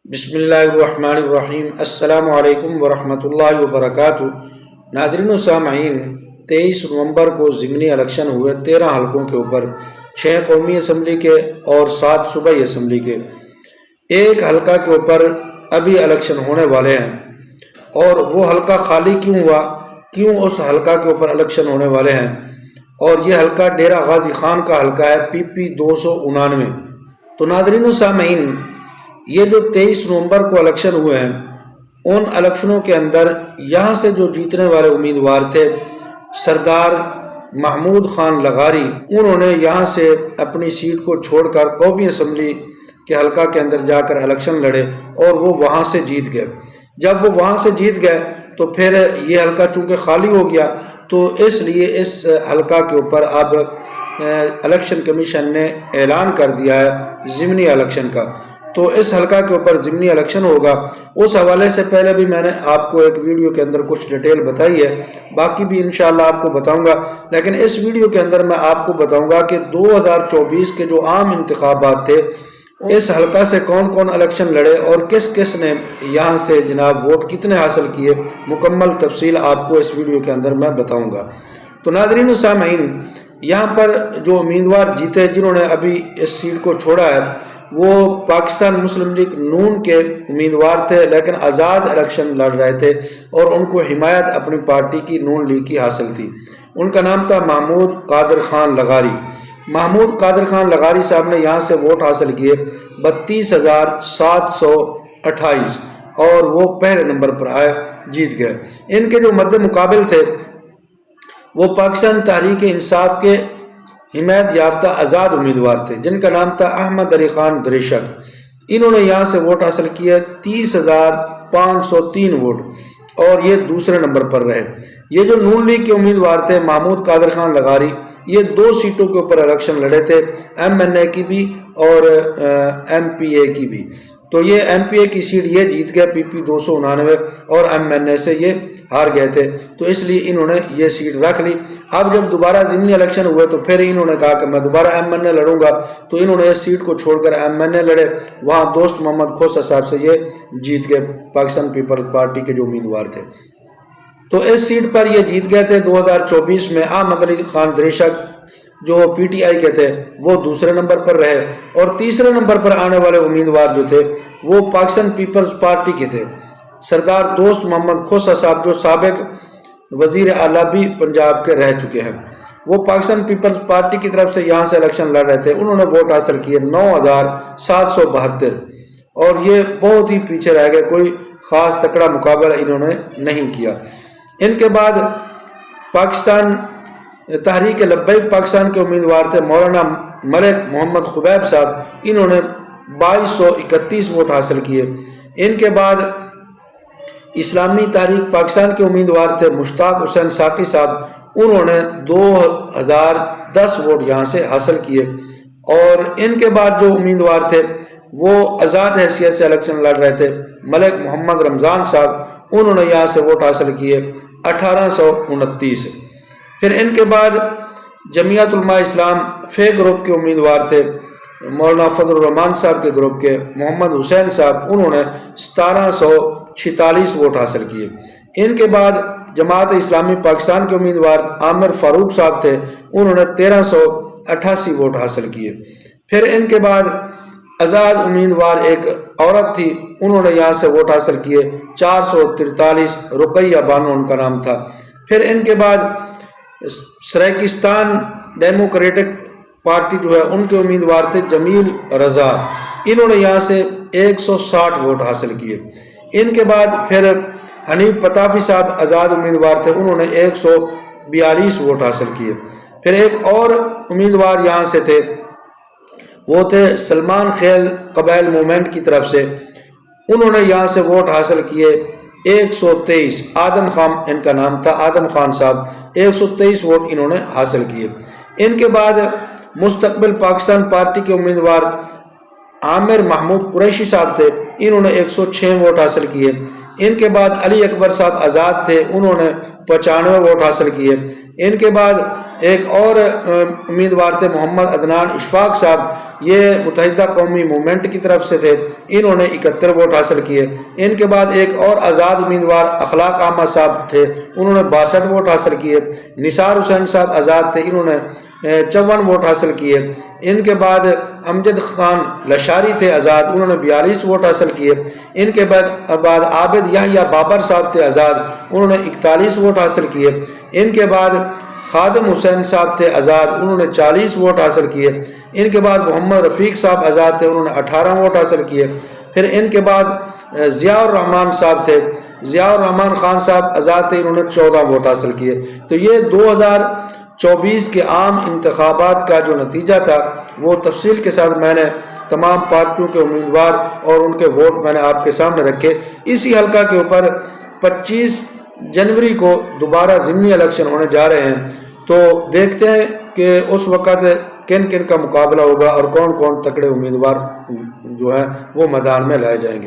بسم اللہ الرحمن الرحیم۔ السلام علیکم ورحمۃ اللہ وبرکاتہ۔ ناظرین و سامعین، 23 نومبر کو ضمنی الیکشن ہوئے 13 حلقوں کے اوپر، 6 قومی اسمبلی کے اور 7 صوبائی اسمبلی کے۔ ایک حلقہ کے اوپر ابھی الیکشن ہونے والے ہیں، اور وہ حلقہ خالی کیوں ہوا، کیوں اس حلقہ کے اوپر الیکشن ہونے والے ہیں، اور یہ حلقہ ڈیرہ غازی خان کا حلقہ ہے PP 299۔ تو ناظرین و سامعین، یہ جو 23 نومبر کو الیکشن ہوئے ہیں، ان الیکشنوں کے اندر یہاں سے جو جیتنے والے امیدوار تھے سردار محمود خان لغاری، انہوں نے یہاں سے اپنی سیٹ کو چھوڑ کر قومی اسمبلی کے حلقہ کے اندر جا کر الیکشن لڑے، اور وہ وہاں سے جیت گئے۔ جب وہ وہاں سے جیت گئے تو پھر یہ حلقہ چونکہ خالی ہو گیا، تو اس لیے اس حلقہ کے اوپر اب الیکشن کمیشن نے اعلان کر دیا ہے ضمنی الیکشن کا۔ تو اس حلقہ کے اوپر ضمنی الیکشن ہوگا۔ اس حوالے سے پہلے بھی میں نے آپ کو ایک ویڈیو کے اندر کچھ ڈیٹیل بتائی ہے، باقی بھی انشاءاللہ آپ کو بتاؤں گا، لیکن اس ویڈیو کے اندر میں آپ کو بتاؤں گا کہ 2024 کے جو عام انتخابات تھے، اس حلقہ سے کون کون الیکشن لڑے اور کس کس نے یہاں سے جناب ووٹ کتنے حاصل کیے، مکمل تفصیل آپ کو اس ویڈیو کے اندر میں بتاؤں گا۔ تو ناظرین و سامعین، یہاں پر جو امیدوار جیتے جنہوں نے ابھی اس سیٹ کو چھوڑا ہے، وہ پاکستان مسلم لیگ نون کے امیدوار تھے، لیکن آزاد الیکشن لڑ رہے تھے، اور ان کو حمایت اپنی پارٹی کی نون لیگ کی حاصل تھی۔ ان کا نام تھا محمود قادر خان لغاری۔ محمود قادر خان لغاری صاحب نے یہاں سے ووٹ حاصل کیے 32,728، اور وہ پہلے نمبر پر آئے، جیت گئے۔ ان کے جو مد مقابل تھے وہ پاکستان تحریک انصاف کے حمایت یافتہ آزاد امیدوار تھے، جن کا نام تھا احمد علی خان دریشک۔ انہوں نے یہاں سے ووٹ حاصل کیے 30,503 ووٹ، اور یہ دوسرے نمبر پر رہے۔ یہ جو نون لیگ کے امیدوار تھے محمود قادر خان لغاری، یہ 2 سیٹوں کے اوپر الیکشن لڑے تھے، MNA کی بھی اور MPA کی بھی۔ تو یہ MPA کی سیٹ یہ جیت گئے PP 299، اور MNA سے یہ ہار گئے تھے، تو اس لیے انہوں نے یہ سیٹ رکھ لی۔ اب جب دوبارہ ضمنی الیکشن ہوئے تو پھر انہوں نے کہا کہ میں دوبارہ MNA لڑوں گا، تو انہوں نے اس سیٹ کو چھوڑ کر MNA لڑے۔ وہاں دوست محمد کھوسہ صاحب سے یہ جیت گئے، پاکستان پیپلز پارٹی کے جو امیدوار تھے۔ تو اس سیٹ پر یہ جیت گئے تھے 2024 میں۔ احمد علی خان دریشک جو PTI کے تھے وہ دوسرے نمبر پر رہے، اور تیسرے نمبر پر آنے والے امیدوار جو تھے وہ پاکستان پیپلز پارٹی کے تھے، سردار دوست محمد کھوسہ صاحب، جو سابق وزیر اعلیٰ بھی پنجاب کے رہ چکے ہیں۔ وہ پاکستان پیپلز پارٹی کی طرف سے یہاں سے الیکشن لڑ رہے تھے۔ انہوں نے ووٹ حاصل کیے 9,772، اور یہ بہت ہی پیچھے رہ گئے، کوئی خاص تکڑا مقابلہ انہوں نے نہیں کیا۔ ان کے بعد پاکستان تحریک لبیک پاکستان کے امیدوار تھے مولانا ملک محمد خبیب صاحب، انہوں نے 2,231 ووٹ حاصل کیے۔ ان کے بعد اسلامی تحریک پاکستان کے امیدوار تھے مشتاق حسین ساقی صاحب، انہوں نے 2,010 ووٹ یہاں سے حاصل کیے۔ اور ان کے بعد جو امیدوار تھے وہ آزاد حیثیت سے الیکشن لڑ رہے تھے، ملک محمد رمضان صاحب، انہوں نے یہاں سے ووٹ حاصل کیے 1,829۔ پھر ان کے بعد جمعیت علماء اسلام فے گروپ کے امیدوار تھے مولانا فضل الرحمان صاحب کے گروپ کے محمد حسین صاحب، انہوں نے 1,746 ووٹ حاصل کیے۔ ان کے بعد جماعت اسلامی پاکستان کے امیدوار عامر فاروق صاحب تھے، انہوں نے 1,388 ووٹ حاصل کیے۔ پھر ان کے بعد آزاد امیدوار ایک عورت تھی، انہوں نے یہاں سے ووٹ حاصل کیے 443، رقیہ بانو ان کا نام تھا۔ پھر ان کے بعد سریکستان ڈیموکریٹک پارٹی جو ہے ان کے امیدوار تھے جمیل رضا، انہوں نے یہاں سے 160 ووٹ حاصل کیے۔ ان کے بعد پھر حنیف پتافی صاحب آزاد امیدوار تھے، انہوں نے 142 ووٹ حاصل کیے۔ پھر ایک اور امیدوار یہاں سے تھے، وہ تھے سلمان خیل قبائل موومنٹ کی طرف سے، انہوں نے یہاں سے ووٹ حاصل کیے 123۔ آدم خان ان کا نام تھا، آدم خان صاحب، 123 ووٹ انہوں نے حاصل کیے۔ ان کے بعد مستقبل پاکستان پارٹی کے امیدوار عامر محمود قریشی صاحب تھے، انہوں نے 106 ووٹ حاصل کیے۔ ان کے بعد علی اکبر صاحب آزاد تھے، انہوں نے 95 ووٹ حاصل کیے۔ ان کے بعد ایک اور امیدوار تھے محمد عدنان اشفاق صاحب، یہ متحدہ قومی موومنٹ کی طرف سے تھے، انہوں نے 71 ووٹ حاصل کیے۔ ان کے بعد ایک اور آزاد امیدوار اخلاق عامہ صاحب تھے، انہوں نے 62 ووٹ حاصل کیے۔ نثار حسین صاحب آزاد تھے، انہوں نے 54 ووٹ حاصل کیے۔ ان کے بعد امجد خان لشاری تھے آزاد، انہوں نے 42 ووٹ حاصل کیے۔ ان کے بعد عابد یحییٰ بابر صاحب تھے آزاد، انہوں نے 41 ووٹ حاصل کیے۔ ان کے بعد خادم حسین صاحب تھے آزاد، انہوں نے 40 ووٹ حاصل کیے۔ ان کے بعد محمد رفیق صاحب آزاد تھے، انہوں نے 18 ووٹ حاصل کیے۔ پھر ان کے بعد ضیاء الرحمان صاحب تھے، ضیاء الرحمان خان صاحب آزاد تھے، انہوں نے 14 ووٹ حاصل کیے۔ تو یہ 2024 کے عام انتخابات کا جو نتیجہ تھا وہ تفصیل کے ساتھ میں نے تمام پارٹیوں کے امیدوار اور ان کے ووٹ میں نے آپ کے سامنے رکھے۔ اسی حلقہ کے اوپر 25 جنوری کو دوبارہ ضمنی الیکشن ہونے جا رہے ہیں، تو دیکھتے ہیں کہ اس وقت کن کن کا مقابلہ ہوگا اور کون کون تکڑے امیدوار جو ہیں وہ میدان میں لائے جائیں گے۔